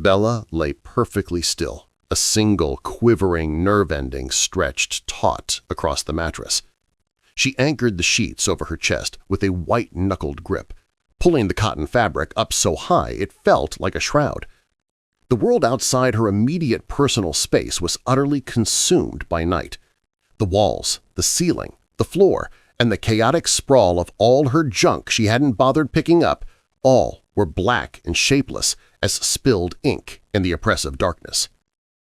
Bella lay perfectly still, a single quivering nerve ending stretched taut across the mattress. She anchored the sheets over her chest with a white-knuckled grip, pulling the cotton fabric up so high it felt like a shroud. The world outside her immediate personal space was utterly consumed by night. The walls, the ceiling, the floor, and the chaotic sprawl of all her junk she hadn't bothered picking up, all were black and shapeless as spilled ink in the oppressive darkness.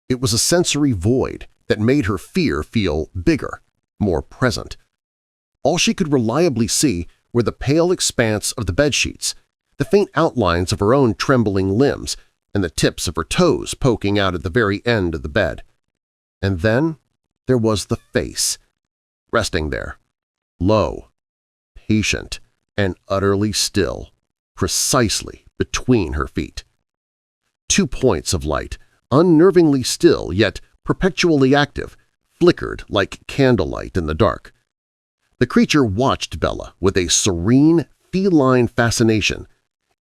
It was a sensory void that made her fear feel bigger, more present. All she could reliably see were the pale expanse of the bedsheets, the faint outlines of her own trembling limbs, and the tips of her toes poking out at the very end of the bed. And then there was the face, resting there, low, patient, and utterly still, precisely between her feet. 2 points of light, unnervingly still yet perpetually active, flickered like candlelight in the dark. The creature watched Bella with a serene, feline fascination,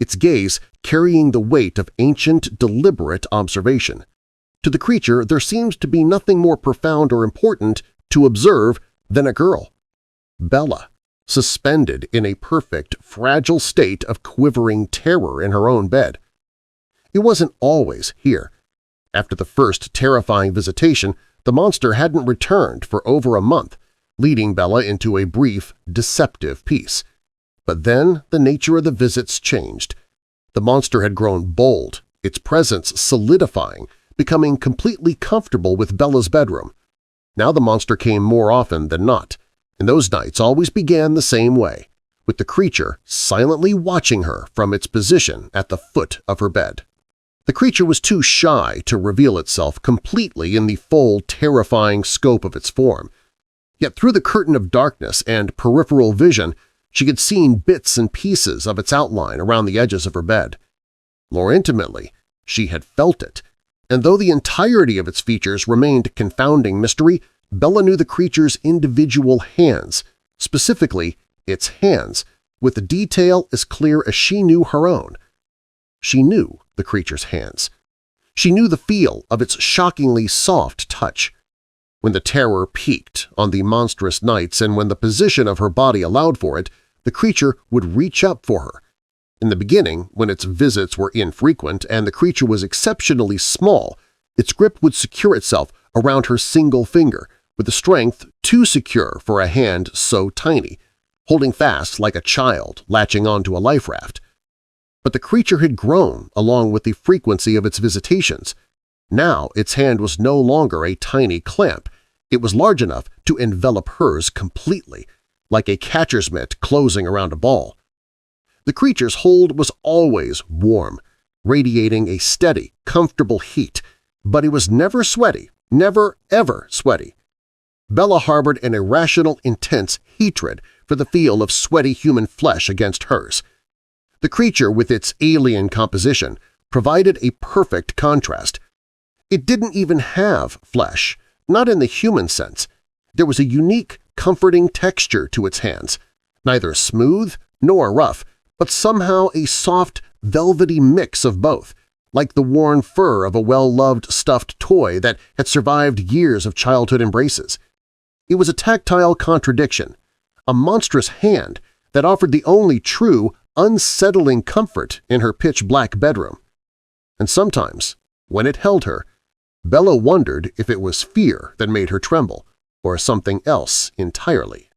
its gaze carrying the weight of ancient, deliberate observation. To the creature there seems to be nothing more profound or important to observe than a girl. Bella, suspended in a perfect, fragile state of quivering terror in her own bed. It wasn't always here. After the first terrifying visitation, the monster hadn't returned for over a month, leading Bella into a brief, deceptive peace. But then the nature of the visits changed. The monster had grown bold, its presence solidifying, becoming completely comfortable with Bella's bedroom. Now the monster came more often than not, and those nights always began the same way, with the creature silently watching her from its position at the foot of her bed. The creature was too shy to reveal itself completely in the full, terrifying scope of its form. Yet through the curtain of darkness and peripheral vision, she had seen bits and pieces of its outline around the edges of her bed. More intimately, she had felt it, and though the entirety of its features remained confounding mystery, Bella knew the creature's individual hands, specifically its hands, with the detail as clear as she knew her own. She knew the creature's hands. She knew the feel of its shockingly soft touch. When the terror peaked on the monstrous nights and when the position of her body allowed for it, the creature would reach up for her. In the beginning, when its visits were infrequent and the creature was exceptionally small, its grip would secure itself around her single finger, with the strength too secure for a hand so tiny, holding fast like a child latching onto a life raft. But the creature had grown along with the frequency of its visitations. Now its hand was no longer a tiny clamp. It was large enough to envelop hers completely, like a catcher's mitt closing around a ball. The creature's hold was always warm, radiating a steady, comfortable heat, but it was never sweaty, never, ever sweaty. Bella harbored an irrational, intense hatred for the feel of sweaty human flesh against hers. The creature, with its alien composition, provided a perfect contrast. It didn't even have flesh, not in the human sense. There was a unique, comforting texture to its hands, neither smooth nor rough, but somehow a soft, velvety mix of both, like the worn fur of a well-loved stuffed toy that had survived years of childhood embraces. It was a tactile contradiction, a monstrous hand that offered the only true, unsettling comfort in her pitch-black bedroom. And sometimes, when it held her, Bella wondered if it was fear that made her tremble, or something else entirely.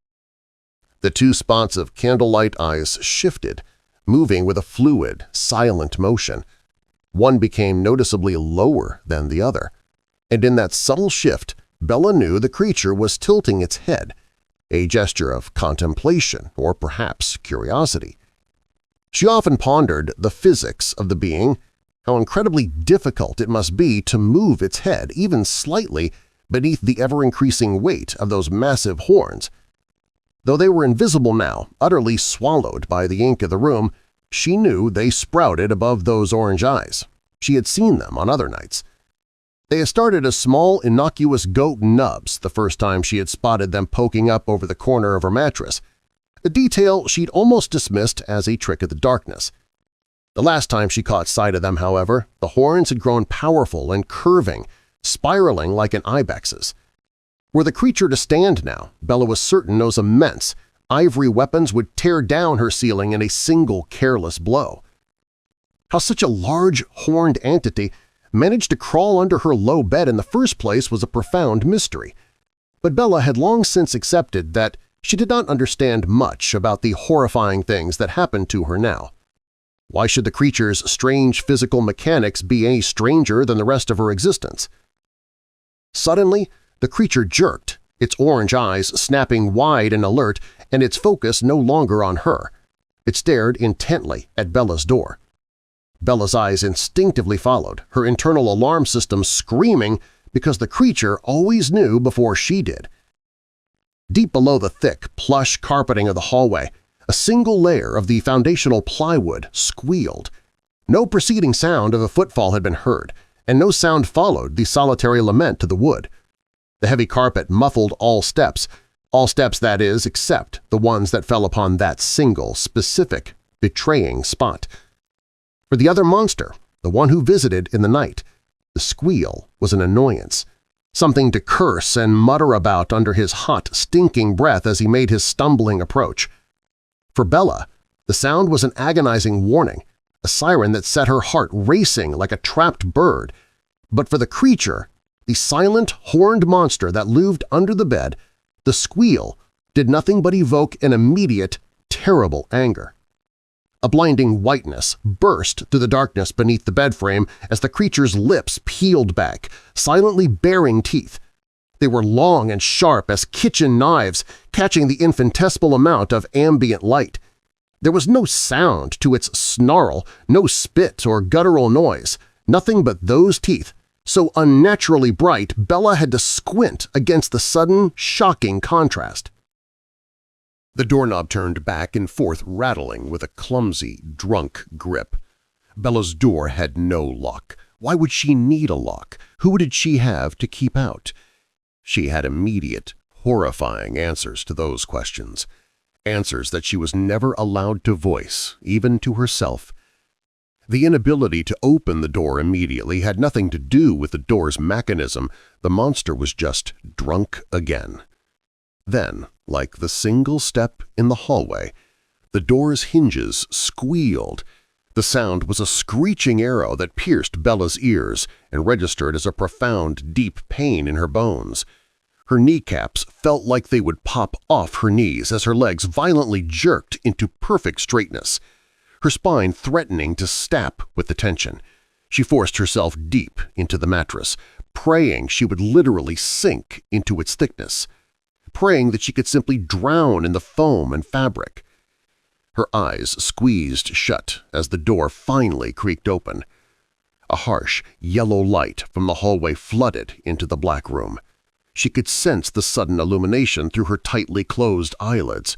The 2 spots of candlelight eyes shifted, moving with a fluid, silent motion. One became noticeably lower than the other, and in that subtle shift Bella knew the creature was tilting its head, a gesture of contemplation or perhaps curiosity. She often pondered the physics of the being, how incredibly difficult it must be to move its head even slightly beneath the ever-increasing weight of those massive horns. Though they were invisible now, utterly swallowed by the ink of the room, she knew they sprouted above those orange eyes. She had seen them on other nights. They had started as small, innocuous goat nubs the first time she had spotted them poking up over the corner of her mattress, a detail she'd almost dismissed as a trick of the darkness. The last time she caught sight of them, however, the horns had grown powerful and curving, spiraling like an ibex's. Were the creature to stand now, Bella was certain those immense, ivory weapons would tear down her ceiling in a single careless blow. How such a large, horned entity managed to crawl under her low bed in the first place was a profound mystery, but Bella had long since accepted that she did not understand much about the horrifying things that happened to her now. Why should the creature's strange physical mechanics be any stranger than the rest of her existence? Suddenly, the creature jerked, its orange eyes snapping wide and alert and its focus no longer on her. It stared intently at Bella's door. Bella's eyes instinctively followed, her internal alarm system screaming because the creature always knew before she did. Deep below the thick, plush carpeting of the hallway, a single layer of the foundational plywood squealed. No preceding sound of a footfall had been heard, and no sound followed the solitary lament to the wood. The heavy carpet muffled all steps that is, except the ones that fell upon that single, specific, betraying spot. For the other monster, the one who visited in the night, the squeal was an annoyance, something to curse and mutter about under his hot, stinking breath as he made his stumbling approach. For Bella, the sound was an agonizing warning, a siren that set her heart racing like a trapped bird. But for the creature, the silent, horned monster that looved under the bed, the squeal did nothing but evoke an immediate, terrible anger. A blinding whiteness burst through the darkness beneath the bed frame as the creature's lips peeled back, silently baring teeth. They were long and sharp as kitchen knives, catching the infinitesimal amount of ambient light. There was no sound to its snarl, no spit or guttural noise, nothing but those teeth, so unnaturally bright Bella had to squint against the sudden, shocking contrast. The doorknob turned back and forth rattling with a clumsy, drunk grip. Bella's door had no lock. Why would she need a lock? Who did she have to keep out? She had immediate, horrifying answers to those questions. Answers that she was never allowed to voice, even to herself. The inability to open the door immediately had nothing to do with the door's mechanism. The monster was just drunk again. Then, like the single step in the hallway, the door's hinges squealed. The sound was a screeching arrow that pierced Bella's ears and registered as a profound, deep pain in her bones. Her kneecaps felt like they would pop off her knees as her legs violently jerked into perfect straightness, her spine threatening to snap with the tension. She forced herself deep into the mattress, praying she would literally sink into its thickness, praying that she could simply drown in the foam and fabric. Her eyes squeezed shut as the door finally creaked open. A harsh, yellow light from the hallway flooded into the black room. She could sense the sudden illumination through her tightly closed eyelids,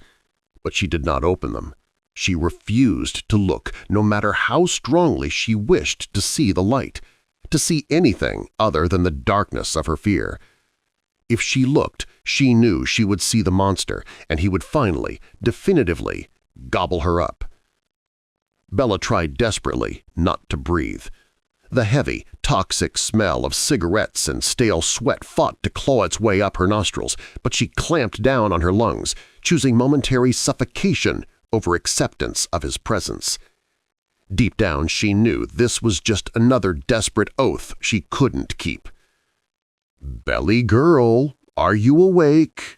but she did not open them. She refused to look, no matter how strongly she wished to see the light, to see anything other than the darkness of her fear. If she looked, she knew she would see the monster, and he would finally, definitively, gobble her up. Bella tried desperately not to breathe. The heavy, toxic smell of cigarettes and stale sweat fought to claw its way up her nostrils, but she clamped down on her lungs, choosing momentary suffocation over acceptance of his presence. Deep down she knew this was just another desperate oath she couldn't keep. "Belly girl, are you awake?"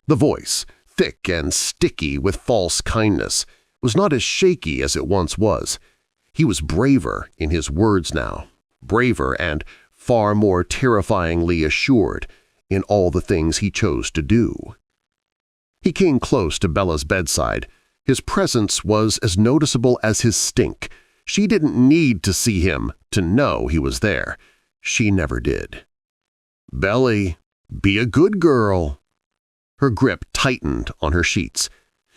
The voice, thick and sticky with false kindness, was not as shaky as it once was. He was braver in his words now, braver and far more terrifyingly assured in all the things he chose to do. He came close to Bella's bedside. His presence was as noticeable as his stink. She didn't need to see him to know he was there. She never did. "Belly, be a good girl." Her grip tightened on her sheets.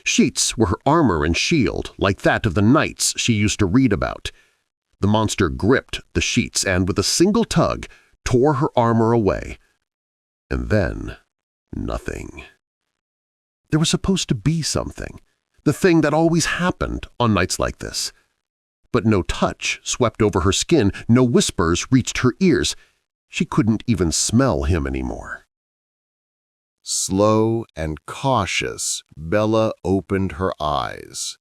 Sheets were her armor and shield, like that of the knights she used to read about. The monster gripped the sheets and, with a single tug, tore her armor away. And then, nothing. There was supposed to be something, the thing that always happened on nights like this. But no touch swept over her skin, no whispers reached her ears. She couldn't even smell him anymore. Slow and cautious, Bella opened her eyes.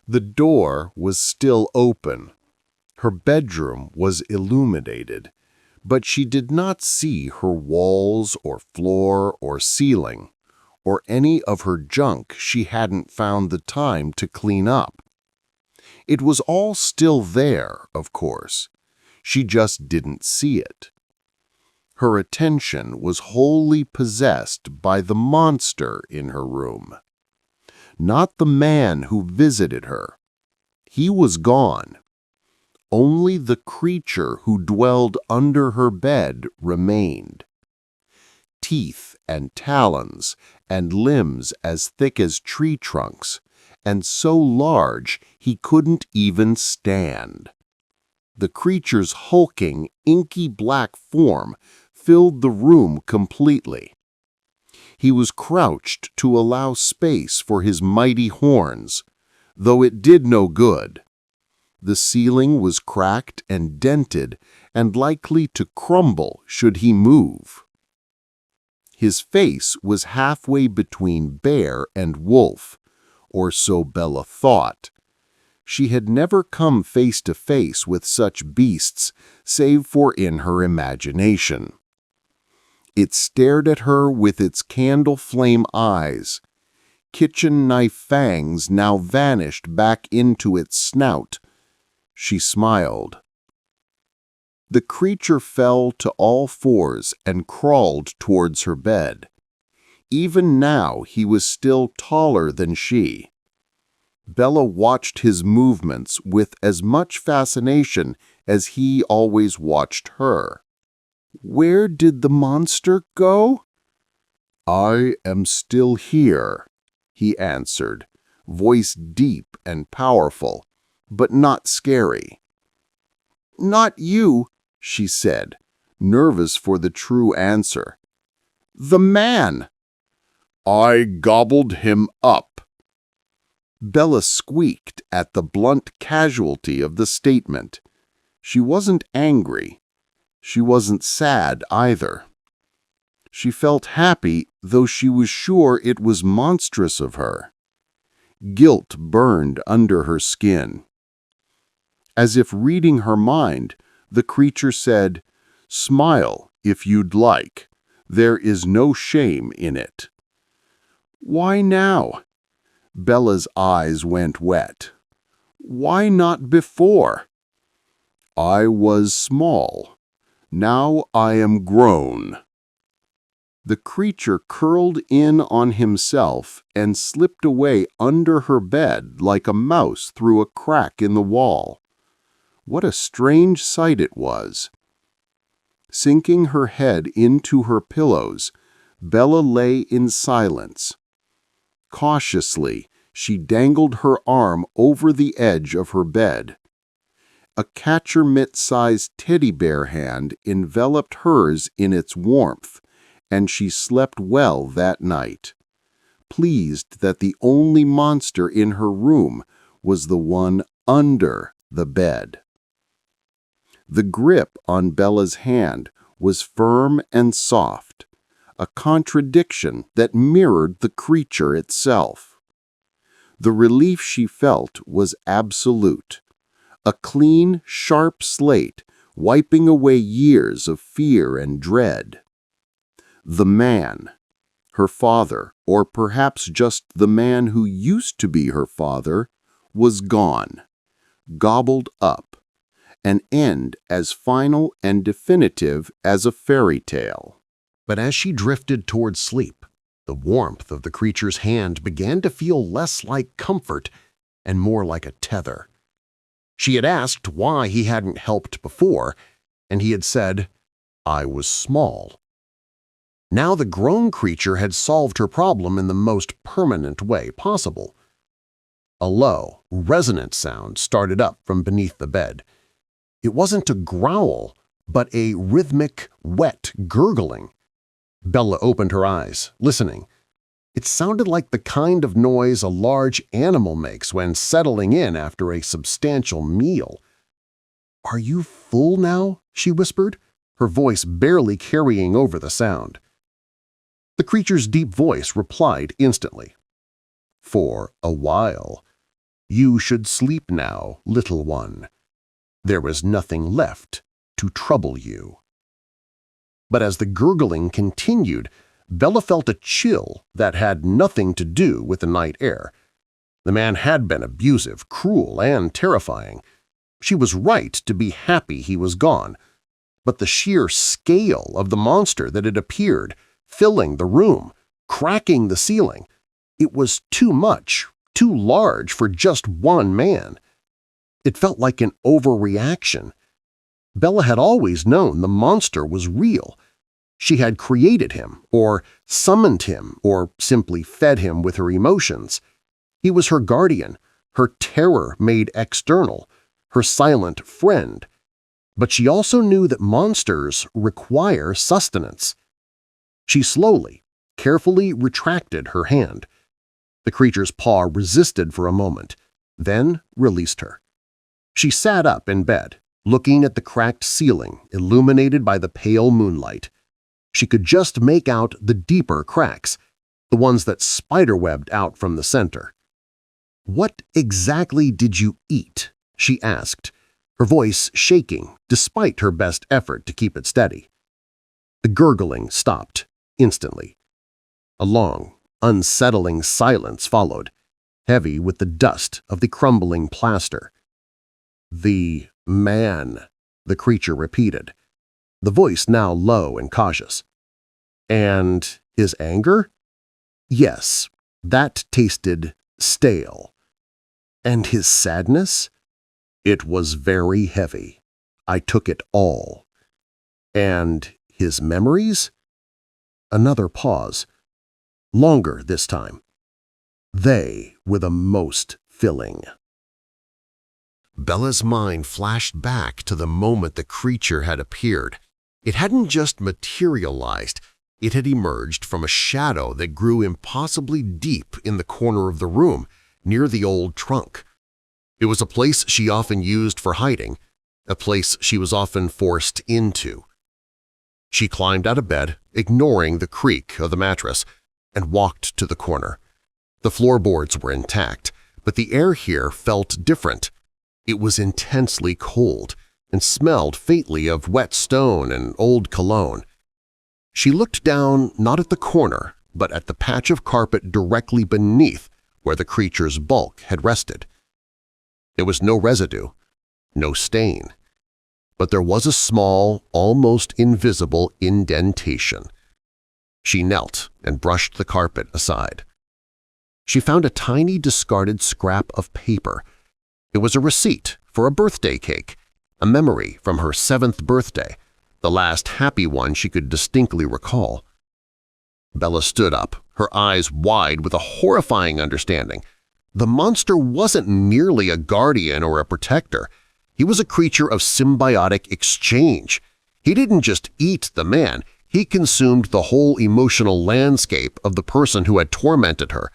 The door was still open. Her bedroom was illuminated, but she did not see her walls or floor or ceiling, or any of her junk she hadn't found the time to clean up. It was all still there, of course. She just didn't see it. Her attention was wholly possessed by the monster in her room. Not the man who visited her. He was gone. Only the creature who dwelled under her bed remained. Teeth and talons and limbs as thick as tree trunks, and so large he couldn't even stand. The creature's hulking, inky black form filled the room completely. He was crouched to allow space for his mighty horns, though it did no good. The ceiling was cracked and dented and likely to crumble should he move. His face was halfway between bear and wolf, or so Bella thought. She had never come face to face with such beasts save for in her imagination. It stared at her with its candle flame eyes. Kitchen knife fangs now vanished back into its snout. She smiled. The creature fell to all fours and crawled towards her bed. Even now he was still taller than she. Bella watched his movements with as much fascination as he always watched her. "Where did the monster go?" "I am still here," he answered, voice deep and powerful, but not scary. "Not you," she said, nervous for the true answer. "The man." "I gobbled him up." Bella squeaked at the blunt casualty of the statement. She wasn't angry. She wasn't sad either. She felt happy, though she was sure it was monstrous of her. Guilt burned under her skin. As if reading her mind, the creature said, "Smile if you'd like. There is no shame in it." "Why now?" Bella's eyes went wet. "Why not before?" "I was small. Now I am grown." The creature curled in on himself and slipped away under her bed like a mouse through a crack in the wall. What a strange sight it was. Sinking her head into her pillows, Bella lay in silence. Cautiously, she dangled her arm over the edge of her bed. A catcher mitt-sized teddy bear hand enveloped hers in its warmth, and she slept well that night, pleased that the only monster in her room was the one under the bed. The grip on Bella's hand was firm and soft, a contradiction that mirrored the creature itself. The relief she felt was absolute, a clean, sharp slate wiping away years of fear and dread. The man, her father, or perhaps just the man who used to be her father, was gone, gobbled up, an end as final and definitive as a fairy tale. But as she drifted toward sleep, the warmth of the creature's hand began to feel less like comfort and more like a tether. She had asked why he hadn't helped before, and he had said, "I was small." Now the grown creature had solved her problem in the most permanent way possible. A low, resonant sound started up from beneath the bed. It wasn't a growl, but a rhythmic, wet gurgling. Bella opened her eyes, listening. It sounded like the kind of noise a large animal makes when settling in after a substantial meal. "Are you full now?" she whispered, her voice barely carrying over the sound. The creature's deep voice replied instantly. "For a while. You should sleep now, little one. There is nothing left to trouble you." But as the gurgling continued, Bella felt a chill that had nothing to do with the night air. The man had been abusive, cruel, and terrifying. She was right to be happy he was gone, but the sheer scale of the monster that had appeared, filling the room, cracking the ceiling, it was too much, too large for just one man. It felt like an overreaction. Bella had always known the monster was real. She had created him, or summoned him, or simply fed him with her emotions. He was her guardian, her terror made external, her silent friend. But she also knew that monsters require sustenance. She slowly, carefully retracted her hand. The creature's paw resisted for a moment, then released her. She sat up in bed, looking at the cracked ceiling illuminated by the pale moonlight. She could just make out the deeper cracks, the ones that spiderwebbed out from the center. "What exactly did you eat?" she asked, her voice shaking despite her best effort to keep it steady. The gurgling stopped instantly. A long, unsettling silence followed, heavy with the dust of the crumbling plaster. "The man," the creature repeated, the voice now low and cautious. "And his anger? Yes, that tasted stale. And his sadness? It was very heavy. I took it all. And his memories?" Another pause. Longer this time. They were the most filling. Bella's mind flashed back to the moment the creature had appeared. It hadn't just materialized, it had emerged from a shadow that grew impossibly deep in the corner of the room, near the old trunk. It was a place she often used for hiding, a place she was often forced into. She climbed out of bed, ignoring the creak of the mattress, and walked to the corner. The floorboards were intact, but the air here felt different. It was intensely cold and smelled faintly of wet stone and old cologne. She looked down not at the corner, but at the patch of carpet directly beneath where the creature's bulk had rested. There was no residue, no stain, but there was a small, almost invisible indentation. She knelt and brushed the carpet aside. She found a tiny discarded scrap of paper. It was a receipt for a birthday cake, a memory from her 7th birthday, the last happy one she could distinctly recall. Bella stood up, her eyes wide with a horrifying understanding. The monster wasn't merely a guardian or a protector. He was a creature of symbiotic exchange. He didn't just eat the man, he consumed the whole emotional landscape of the person who had tormented her,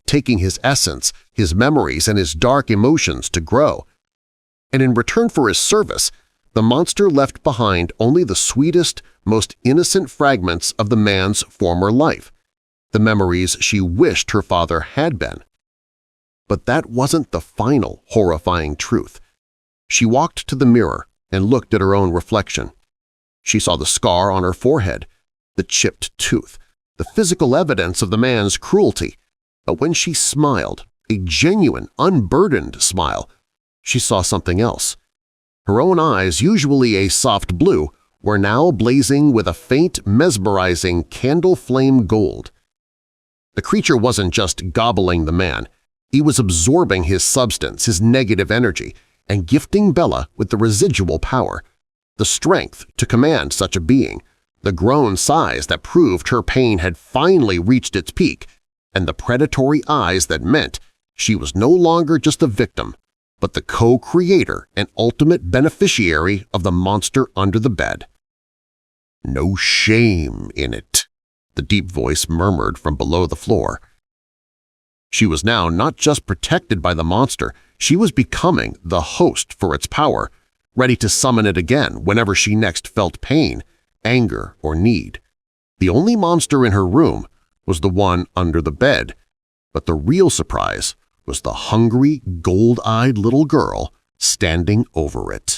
taking his essence, his memories, and his dark emotions to grow. And in return for his service, the monster left behind only the sweetest, most innocent fragments of the man's former life, the memories she wished her father had been. But that wasn't the final horrifying truth. She walked to the mirror and looked at her own reflection. She saw the scar on her forehead, the chipped tooth, the physical evidence of the man's cruelty. But when she smiled, a genuine, unburdened smile, she saw something else. Her own eyes, usually a soft blue, were now blazing with a faint, mesmerizing candle-flame gold. The creature wasn't just gobbling the man. He was absorbing his substance, his negative energy, and gifting Bella with the residual power, the strength to command such a being, the grown size that proved her pain had finally reached its peak, and the predatory eyes that meant she was no longer just a victim, but the co-creator and ultimate beneficiary of the monster under the bed. "No shame in it," the deep voice murmured from below the floor. She was now not just protected by the monster, she was becoming the host for its power, ready to summon it again whenever she next felt pain, anger, or need. The only monster in her room was the one under the bed, but the real surprise was the hungry, gold-eyed little girl standing over it.